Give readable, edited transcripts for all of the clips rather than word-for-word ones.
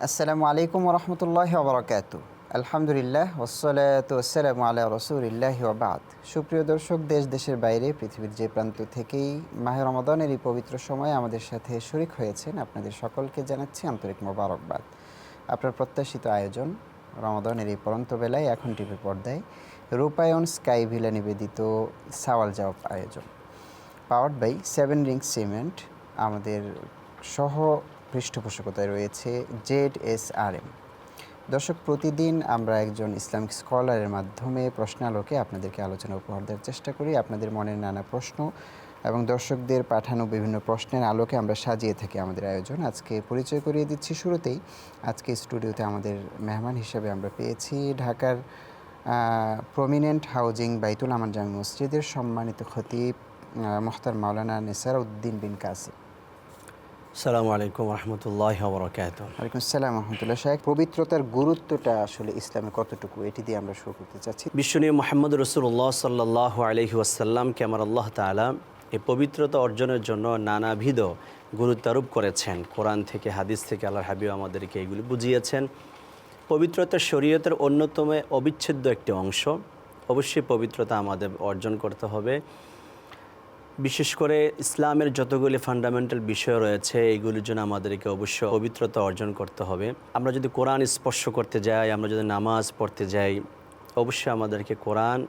আসসালামু আলাইকুম রহমতুল্লাহি ওবরাকাতু। আলহামদুলিল্লাহ ওয়াসসালাতু ওয়াসসালামু আলা রাসূলিল্লাহি ওয়া বাদ। সুপ্রিয় দর্শক, দেশ দেশের বাইরে পৃথিবীর যে প্রান্ত থেকেই মাহে রমাদানের এই পবিত্র সময়ে আমাদের সাথে শরীক হয়েছেন, আপনাদের সকলকে জানাচ্ছি আন্তরিক মোবারকবাদ। আপনার প্রত্যাশিত আয়োজন রমাদানের এই পরন্ত বেলায় এখন টিভির পর্দায় রূপায়ণ স্কাই ভিলা নিবেদিত সওয়াল জবাব আয়োজন, পাওয়ার্ড বাই 7 রিংস সিমেন্ট। আমাদের সহ পৃষ্ঠপোষকতায় রয়েছে ZSRM। দর্শক, প্রতিদিন আমরা একজন ইসলামিক স্কলারের মাধ্যমে প্রশ্নালোকে আপনাদেরকে আলোচনা উপহার দেওয়ার চেষ্টা করি। আপনাদের মনের নানা প্রশ্ন এবং দর্শকদের পাঠানো বিভিন্ন প্রশ্নের আলোকে আমরা সাজিয়ে থাকি আমাদের আয়োজন। আজকে পরিচয় করিয়ে দিচ্ছি শুরুতেই। আজকে স্টুডিওতে আমাদের মেহমান হিসেবে আমরা পেয়েছি ঢাকার প্রমিনেন্ট হাউজিং বাইতুল আমান জামি মসজিদের সম্মানিত খতিব মোহতার মাওলানা নেসার উদ্দিন বিন কাসিম। আসসালামু আলাইকুম রহমতুল্লাহি ওয়া বারাকাতুহু। ওয়ালাইকুম আসসালাম রহমতুল্লাহ। সাহেব, পবিত্রতার গুরুত্বটা আসলে ইসলামে কতটুকু, এটি দিয়ে আমরা শুরু করতে চাচ্ছি। বিশ্বনবী মুহাম্মদ রাসূলুল্লাহ সাল্লাল্লাহু আলাইহি ওয়াসাল্লামকে আমার আল্লাহ তাআলা এই পবিত্রতা অর্জনের জন্য নানাবিধ গুরুত্বারোপ করেছেন। কোরআন থেকে, হাদিস থেকে আল্লাহর হাবিব আমাদেরকে এগুলি বুঝিয়েছেন। পবিত্রতা শরীয়তের অন্যতম অবিচ্ছেদ্য একটি অংশ। অবশ্যই পবিত্রতা আমাদের অর্জন করতে হবে। বিশেষ করে ইসলামের যতগুলি ফান্ডামেন্টাল বিষয় রয়েছে এইগুলির জন্য আমাদেরকে অবশ্যই পবিত্রতা অর্জন করতে হবে। আমরা যদি কোরআন স্পর্শ করতে যাই, আমরা যদি নামাজ পড়তে যাই, অবশ্যই আমাদেরকে কোরআন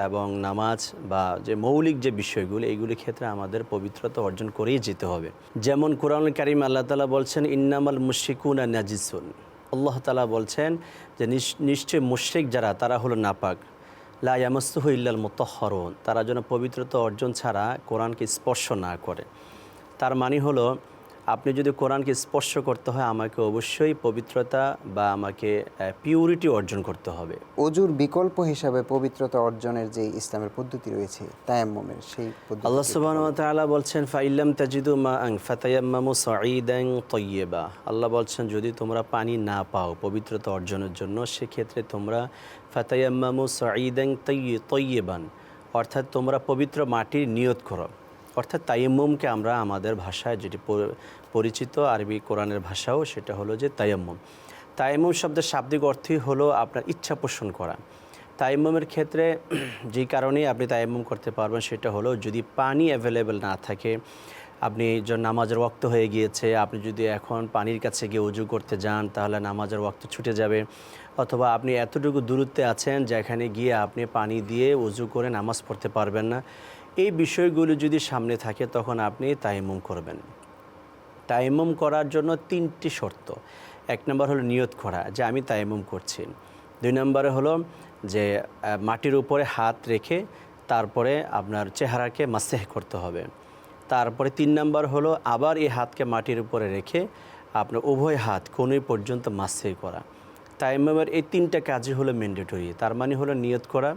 এবং নামাজ বা যে মৌলিক যে বিষয়গুলি এইগুলির ক্ষেত্রে আমাদের পবিত্রতা অর্জন করেই যেতে হবে। যেমন কোরআনুল কারীম আল্লাহ তাআলা বলছেন, ইন্নামাল মুশরিকুনা নাজিসুন। আল্লাহ তাআলা বলছেন যে নিশ্চয় মুশরিক যারা, তারা হলো নাপাক। লা ইয়ামাসসুহু ইল্লাল মুতাহহারুন, তারা যেন পবিত্রতা অর্জন ছাড়া কোরআনকে স্পর্শ না করে। তার মানে হলো, আপনি যদি কোরআনকে স্পর্শ করতে হয়, আমাকে অবশ্যই পবিত্রতা বা আমাকে পিউরিটি অর্জন করতে হবে। অজুর বিকল্প হিসাবে পবিত্রতা অর্জনের যে ইসলামের পদ্ধতি রয়েছে তায়াম্মুমের, সেই পদ্ধতি আল্লাহ সুবহানাহু ওয়া তাআলা বলছেন, ফাইল্লাম তাজিদু মাআন ফাতায়াম্মামু সাঈদান তাইয়্যিবা। আল্লাহ বলছেন, যদি তোমরা পানি না পাও পবিত্রতা অর্জনের জন্য, সেক্ষেত্রে তোমরা ফাতায়াম্মামু সাঈদান তাইয়্যিবান, অর্থাৎ তোমরা পবিত্র মাটির নিয়ত করো। অর্থাৎ তায়াম্মুমকে আমরা আমাদের ভাষায় যেটি পরিচিত, আরবি কোরআনের ভাষাও সেটা হলো যে তায়াম্মুম। তায়াম্মুম শব্দের শাব্দিক অর্থই হলো আপনার ইচ্ছা পোষণ করা। তায়াম্মুমের ক্ষেত্রে যেই কারণেই আপনি তায়াম্মুম করতে পারবেন সেটা হলো, যদি পানি অ্যাভেলেবেল না থাকে, আপনি নামাজের ওয়াক্ত হয়ে গিয়েছে, আপনি যদি এখন পানির কাছে গিয়ে উজু করতে যান তাহলে নামাজের ওয়াক্ত ছুটে যাবে। অথবা আপনি এতটুকু দূরত্বে আছেন যেখানে গিয়ে আপনি পানি দিয়ে উজু করে নামাজ পড়তে পারবেন না। এই বিষয়গুলো যদি সামনে থাকে তখন আপনি তায়াম্মুম করবেন। তায়াম্মুম করার জন্য 3টি শর্ত। 1 নম্বর হলো নিয়ত করা যে আমি তায়াম্মুম করছি। 2 নম্বরে হলো যে মাটির উপরে হাত রেখে তারপরে আপনার চেহারাকে মাসেহ করতে হবে। তারপরে 3 নম্বর হলো আবার এই হাতকে মাটির উপরে রেখে আপনার উভয় হাত কোণে পর্যন্ত মাসেহ করা। তায়াম্মুমের এই 3টা কাজই হলো ম্যান্ডেটরি। তার মানে হলো নিয়ত করা,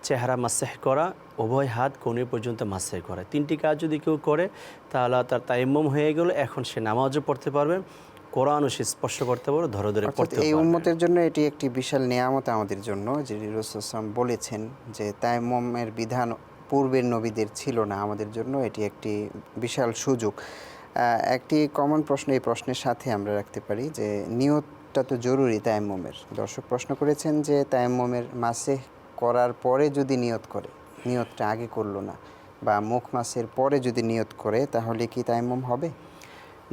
চেহারা মাসেহ করা, উভয় হাত কোণে পর্যন্ত মাসেহ করা। 3টি কাজ যদি কেউ করে তাহলে তার তায়াম্মুম হয়ে গেল। এখন সে নামাজও পড়তে পারবে, কোরআনও সে স্পর্শ করতে পারবে, ধরে ধরে পড়তে পারবে। এই উম্মতের জন্য এটি একটি বিশাল নেয়ামত আমাদের জন্য, যে রাসূল সাল্লাল্লাহু বলেছেন যে তায়াম্মুমের বিধান পূর্বের নবীদের ছিল না, আমাদের জন্য এটি একটি বিশাল সুযোগ। একটি কমন প্রশ্ন এই প্রশ্নের সাথে আমরা রাখতে পারি যে নিয়তটা তো জরুরি তায়াম্মুমের। দর্শক প্রশ্ন করেছেন যে তায়াম্মুমের মাসেহ করার পরে যদি নিয়ত করে, নিয়তটা আগে করলো না, বা মুখ মাসের পরে যদি নিয়ত করে, তাহলে কি তায়াম্মুম হবে?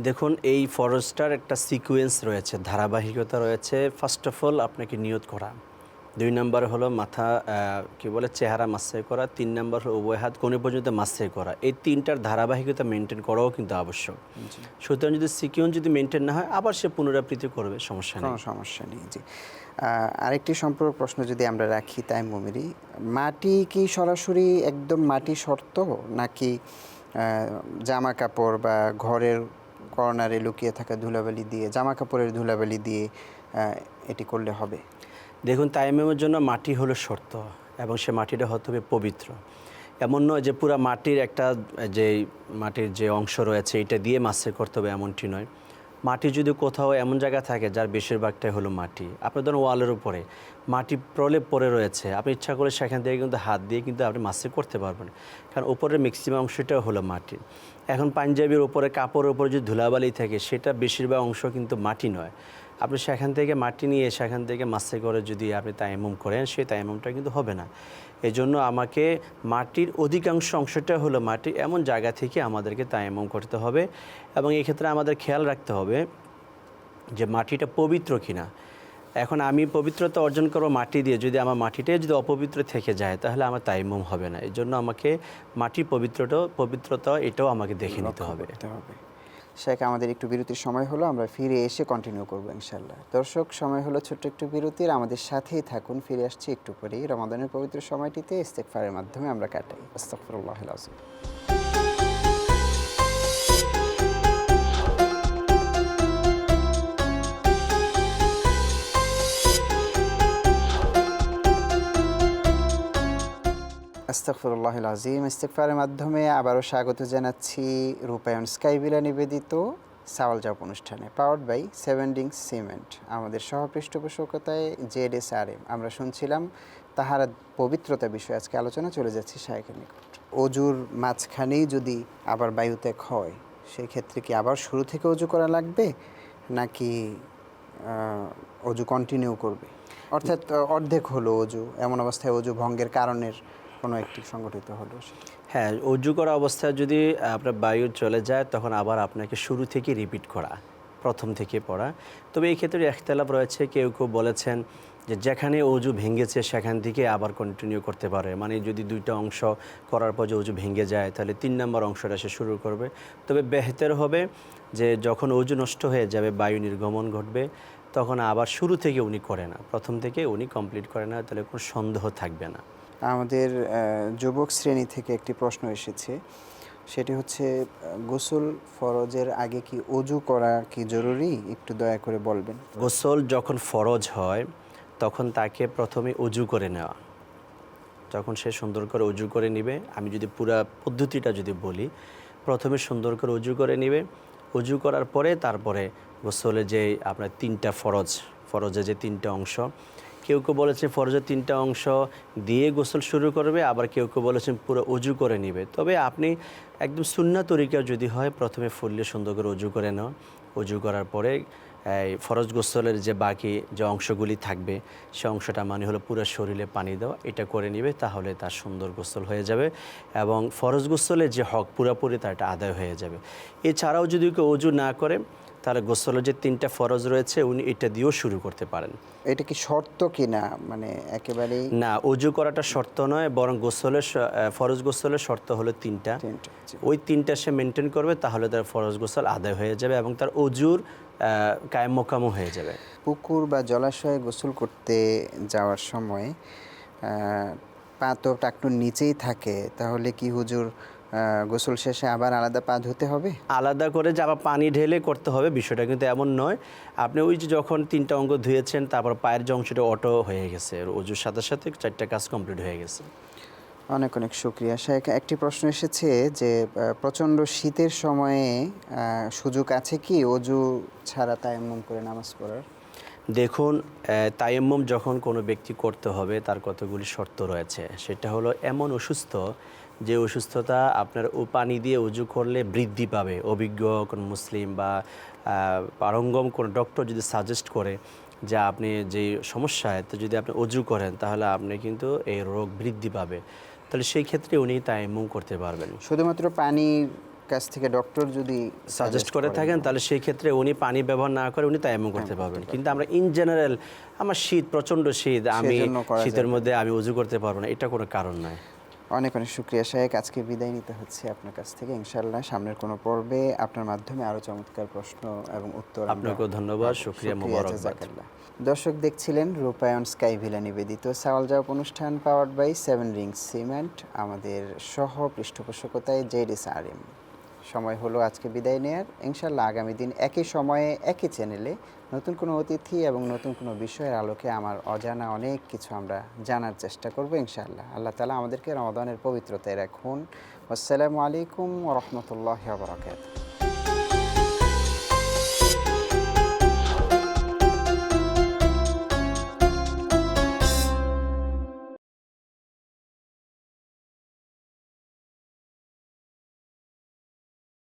দেখুন, এই ফরজটার একটা সিকোয়েন্স রয়েছে, ধারাবাহিকতা রয়েছে। ফার্স্ট অফ অল আপনাকে নিয়ত করা, 2 নম্বর হলো মাথা চেহারা মাসেহ করা, 3 নম্বর হলো উভয় হাত কোণে পর্যন্ত মাসেহ করা। এই 3টার ধারাবাহিকতা মেনটেন করাও কিন্তু আবশ্যক। সুতরাং যদি সিকোয়েন্স যদি মেনটেন না হয়, আবার সে পুনরাবৃত্তি করবে, সমস্যা নেই। কোনো সমস্যা নেই। জি, আরেকটি সম্পর্ক প্রশ্ন যদি আমরা রাখি তায়াম্মুমেরই, মাটি কি সরাসরি একদম মাটি শর্ত, নাকি জামা কাপড় বা ঘরের কর্নারে লুকিয়ে থাকা ধুলাবালি দিয়ে, জামা কাপড়ের ধুলাবালি দিয়ে এটি করলে হবে? দেখুন, তায়াম্মুমের জন্য মাটি হলো শর্ত এবং সে মাটিটা হতে হবে পবিত্র। এমন নয় যে পুরা মাটির একটা মাটির যে অংশ রয়েছে এটা দিয়ে মাসেহ করতে হবে, এমনটি নয়। মাটি যদি কোথাও এমন জায়গা থাকে যার বেশিরভাগটাই হলো মাটি, আপনি ধরুন ওয়ালের উপরে মাটি প্রলেপ পড়ে রয়েছে, আপনি ইচ্ছা করে সেখান থেকে কিন্তু হাত দিয়ে কিন্তু আপনি মাসেহ করতে পারবেন, কারণ উপরের ম্যাক্সিমাম অংশটাও হলো মাটি। এখন পাঞ্জাবির উপরে, কাপড়ের উপরে যদি ধুলাবালি থাকে, সেটা বেশিরভাগ অংশ কিন্তু মাটি নয়। আপনি সেখান থেকে মাটি নিয়ে সেখান থেকে মাসে করে যদি আপনি তায়াম্মুম করেন, সেই তায়াম্মুমটা কিন্তু হবে না। এই জন্য আমাকে মাটির অধিকাংশ অংশটা হলো মাটি, এমন জায়গা থেকে আমাদেরকে তায়াম্মুম করতে হবে। এবং এক্ষেত্রে আমাদের খেয়াল রাখতে হবে যে মাটিটা পবিত্র কিনা। এখন আমি পবিত্রতা অর্জন করবো মাটি দিয়ে, যদি আমার মাটিটাই যদি অপবিত্র থেকে যায় তাহলে আমার তায়াম্মুম হবে না। এই জন্য আমাকে মাটির পবিত্রতা এটাও আমাকে দেখে নিতে হবে। শেখ, আমাদের একটু বিরতির সময় হলো, আমরা ফিরে এসে কন্টিনিউ করবো ইনশাল্লাহ। দর্শক, সময় হলো ছোট্ট একটু বিরতির, আমাদের সাথেই থাকুন। ফিরে আসছি একটু পরেই। রমাদানের পবিত্র সময়টিতে ইস্তেগফারের মাধ্যমে আমরা কাটাই। আস্তাগফিরুল্লাহিল আযীম। আস্তাগফিরুল্লাহিল আযীম। ইস্তেগফারের মাধ্যমে আবারও স্বাগত জানাচ্ছি রূপায়ণ স্কাইভিলা নিবেদিত সাওয়াল জবাব অনুষ্ঠানে, পাওয়ার্ড বাই 7 রিংস সিমেন্ট। আমাদের সহ-পৃষ্ঠপোষকতায় ZSRM। আমরা শুনছিলাম তাহারাত পবিত্রতা বিষয়ে। আজকে আলোচনা চলে যাচ্ছে শায়েখের নিকট। অজুর মাঝখানেই যদি আবার বায়ুত্যাগ হয়, সেই ক্ষেত্রে কি আবার শুরু থেকে অজু করা লাগবে, নাকি অজু কন্টিনিউ করবে? অর্থাৎ অর্ধেক হলো অজু, এমন অবস্থায় অজু ভঙ্গের কারণের কোনো একটি সংগঠিত হলো। হ্যাঁ, অজু করা অবস্থায় যদি আপনার বায়ু চলে যায় তখন আবার আপনাকে শুরু থেকে রিপিট করা, প্রথম থেকে পড়া। তবে এই ক্ষেত্রে ইখতিলাফ রয়েছে। কেউ কেউ বলেছেন যে যেখানে অজু ভেঙেছে সেখান থেকে আবার কন্টিনিউ করতে পারে, মানে যদি দুইটা অংশ করার পর যে অজু ভেঙে যায় তাহলে 3 নম্বর অংশটা সে শুরু করবে। তবে বেহতর হবে যে যখন অজু নষ্ট হয়ে যাবে, বায়ু নির্গমন ঘটবে, তখন আবার শুরু থেকে উনি করে না, প্রথম থেকে উনি কমপ্লিট করে না, তাহলে কোনো সন্দেহ থাকবে না। আমাদের যুবক শ্রেণী থেকে একটি প্রশ্ন এসেছে, সেটি হচ্ছে গোসল ফরজের আগে কি অজু করা কি জরুরি? একটু দয়া করে বলবেন। গোসল যখন ফরজ হয় তখন তাকে প্রথমে অজু করে নেওয়া। যখন সে সুন্দর করে অজু করে নিবে, আমি যদি পুরা পদ্ধতিটা যদি বলি, প্রথমে সুন্দর করে অজু করে নিবে। অজু করার পরে তারপরে গোসলে যে আপনার 3টা ফরজে যে 3টা অংশ, কেউ কেউ বলেছেন ফরজের 3টা অংশ দিয়ে গোসল শুরু করবে, আবার কেউ কেউ বলেছেন পুরো অজু করে নিবে। তবে আপনি একদম সুন্নাহ তরিকা যদি হয়, প্রথমে ফুললে সুন্দর করে অজু করে নাও। অজু করার পরে এই ফরজ গোসলের যে বাকি যে অংশগুলি থাকবে, সে অংশটা মানে হলো পুরো শরীরে পানি দেওয়া, এটা করে নিবে, তাহলে তার সুন্দর গোসল হয়ে যাবে এবং ফরজ গোসলের যে হক পুরোপুরি তার এটা আদায় হয়ে যাবে। এছাড়াও যদি কেউ অজু না করে, তাহলে গোসলের যে 3টা ফরজ রয়েছে উনি এটা দিয়েও শুরু করতে পারেন। এটা কি শর্ত কিনা, মানে একেবারেই? না, অজু করাটা শর্ত নয়, বরং ফরজ গোসলের শর্ত হলো 3টা। ওই 3টা সে মেনটেন করবে, তাহলে তার ফরজ গোসল আদায় হয়ে যাবে এবং তার অজুর কায়েম মোকামও হয়ে যাবে। পুকুর বা জলাশয়ে গোসল করতে যাওয়ার সময় পা তো টাকটুর নিচেই থাকে, তাহলে কি হুজুর গোসল শেষে আবার আলাদা পা ধুতে হবে? আলাদা করে যে আবার পানি ঢেলে করতে হবে বিষয়টা কিন্তু এমন নয়। আপনি ওই যে যখন 3টা অঙ্গ ধুয়েছেন, তারপর পায়ের যে অংশটা অটো হয়ে গেছে, অজুর সাথে সাথে 4টা কাজ কমপ্লিট হয়ে গেছে। অনেক অনেক শুক্রিয়া শায়েখ। একটি প্রশ্ন এসেছে যে প্রচণ্ড শীতের সময়ে সুযোগ আছে কি অজু ছাড়া তায়াম্মুম করে নামাজ পড়ার? দেখুন, তায়াম্মুম যখন কোনো ব্যক্তি করতে হবে তার কতগুলি শর্ত রয়েছে। সেটা হলো এমন অসুস্থ যে অসুস্থতা আপনার পানি দিয়ে অজু করলে বৃদ্ধি পাবে। অভিজ্ঞ কোনো মুসলিম বা পারঙ্গম কোনো ডক্টর যদি সাজেস্ট করে যে আপনি যে সমস্যায় তো যদি আপনি অজু করেন তাহলে আপনি কিন্তু এই রোগ বৃদ্ধি পাবে, তাহলে সেই ক্ষেত্রে উনি তায়াম্মুম করতে পারবেন। শুধুমাত্র পানির কাছ থেকে ডক্টর যদি সাজেস্ট করে থাকেন তাহলে সেই ক্ষেত্রে উনি পানি ব্যবহার না করে উনি তায়াম্মুম করতে পারবেন। কিন্তু আমরা ইন জেনারেল, আমার শীত, প্রচণ্ড শীত, আমি শীতের মধ্যে আমি অজু করতে পারবো না, এটা কোনো কারণ নয়। অনেক অনেক শুক্রিয়া শায়েখ। আজকে বিদায় নিতে হচ্ছে আপনার কাছ থেকে। ইনশাআল্লাহ সামনের কোনো পর্বে আপনার মাধ্যমে আরও চমৎকার প্রশ্ন এবং উত্তর। আপনাকেও ধন্যবাদ, শুকরিয়া, মোবারকবাদ। দর্শক, দেখছিলেন রূপায়ণ স্কাইভিলা নিবেদিত সাওয়াল জবাব অনুষ্ঠান, পাওয়ার্ড বাই 7 রিংস সিমেন্ট। আমাদের সহ পৃষ্ঠপোষকতায় ZSRM। সময় হলো আজকে বিদায় নেয়ার। ইনশাআল্লাহ আগামী দিন একই সময়ে একই চ্যানেলে নতুন কোনো অতিথি এবং নতুন কোনো বিষয়ের আলোকে আমার অজানা অনেক কিছু আমরা জানার চেষ্টা করব ইনশাআল্লাহ। আল্লাহ তাআলা আমাদেরকে রমাদানের পবিত্রতায় রাখুন। আসসালামু আলাইকুম ওয়া রাহমাতুল্লাহি ওয়া বারাকাতুহু।